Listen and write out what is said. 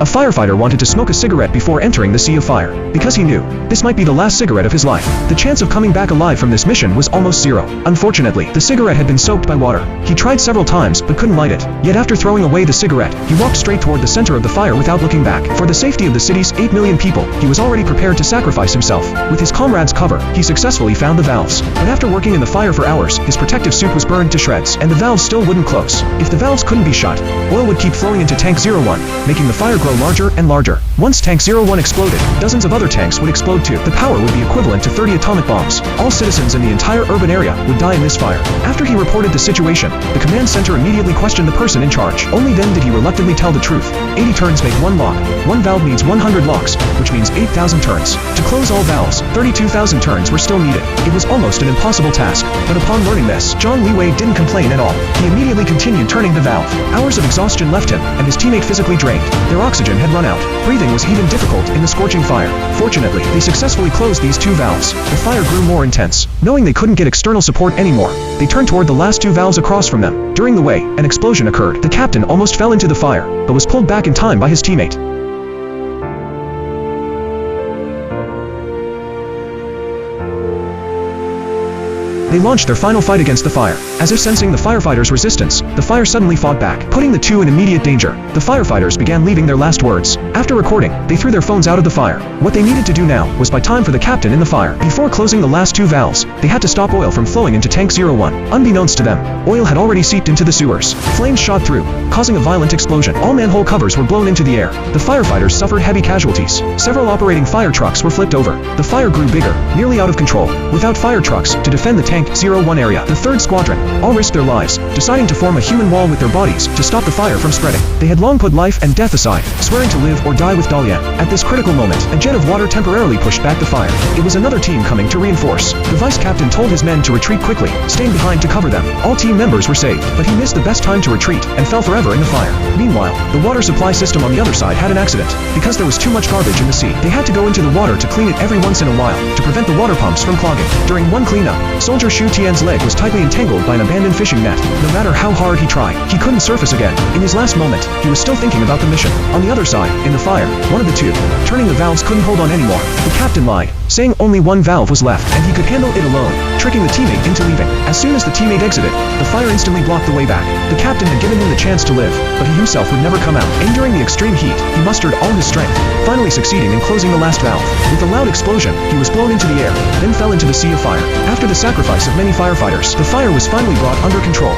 A firefighter wanted to smoke a cigarette before entering the sea of fire, because he knew this might be the last cigarette of his life. The chance of coming back alive from this mission was almost zero. Unfortunately, the cigarette had been soaked by water. He tried several times, but couldn't light it. Yet after throwing away the cigarette, he walked straight toward the center of the fire without looking back. For the safety of the city's 8 million people, he was already prepared to sacrifice himself. With his comrades' cover, he successfully found the valves. But after working in the fire for hours, his protective suit was burned to shreds, and the valves still wouldn't close. If the valves couldn't be shut, oil would keep flowing into Tank 01, making the fire grow larger and larger. Once Tank 01 exploded, dozens of other tanks would explode too. The power would be equivalent to 30 atomic bombs. All citizens in the entire urban area would die in this fire. After he reported the situation, the command center immediately questioned the person in charge. Only then did he reluctantly tell the truth. 80 turns make one lock. One valve needs 100 locks, which means 8,000 turns. To close all valves, 32,000 turns were still needed. It was almost an impossible task. But upon learning this, John Liwei didn't complain at all. He immediately continued turning the valve. Hours of exhaustion left him, and his teammate physically drained. Their oxygen had run out. Breathing was even difficult in the scorching fire. Fortunately, they successfully closed these two valves. The fire grew more intense. Knowing they couldn't get external support anymore, they turned toward the last two valves across from them. During the way, an explosion occurred. The captain almost fell into the fire, but was pulled back in time by his teammate. They launched their final fight against the fire. As if sensing the firefighters' resistance, the fire suddenly fought back, putting the two in immediate danger. The firefighters began leaving their last words. After recording, they threw their phones out of the fire. What they needed to do now was buy time for the captain in the fire. Before closing the last two valves, they had to stop oil from flowing into Tank 01. Unbeknownst to them, oil had already seeped into the sewers. Flames shot through, causing a violent explosion. All manhole covers were blown into the air. The firefighters suffered heavy casualties. Several operating fire trucks were flipped over. The fire grew bigger, nearly out of control. Without fire trucks to defend the Tank 01 area, the 3rd Squadron all risked their lives, deciding to form a human wall with their bodies to stop the fire from spreading. They had long put life and death aside, swearing to live or die with Dalian. At this critical moment, a jet of water temporarily pushed back the fire. It was another team coming to reinforce. The vice captain told his men to retreat quickly, staying behind to cover them. All team members were saved, but he missed the best time to retreat and fell forever in the fire. Meanwhile, the water supply system on the other side had an accident. Because there was too much garbage in the sea, they had to go into the water to clean it every once in a while to prevent the water pumps from clogging. During one cleanup, Soldier Shu Tian's leg was tightly entangled by an abandoned fishing net. No matter how hard he tried, he couldn't surface again. In his last moment, he was still thinking about the mission. On the other side, in the fire, one of the two, turning the valves, couldn't hold on anymore. The captain lied, saying only one valve was left and he could handle it alone, tricking the teammate into leaving. As soon as the teammate exited, the fire instantly blocked the way back. The captain had given him the chance to live, but he himself would never come out. Enduring the extreme heat, he mustered all his strength, finally succeeding in closing the last valve. With a loud explosion, he was blown into the air, then fell into the sea of fire. After the sacrifice of many firefighters, the fire was finally brought under control.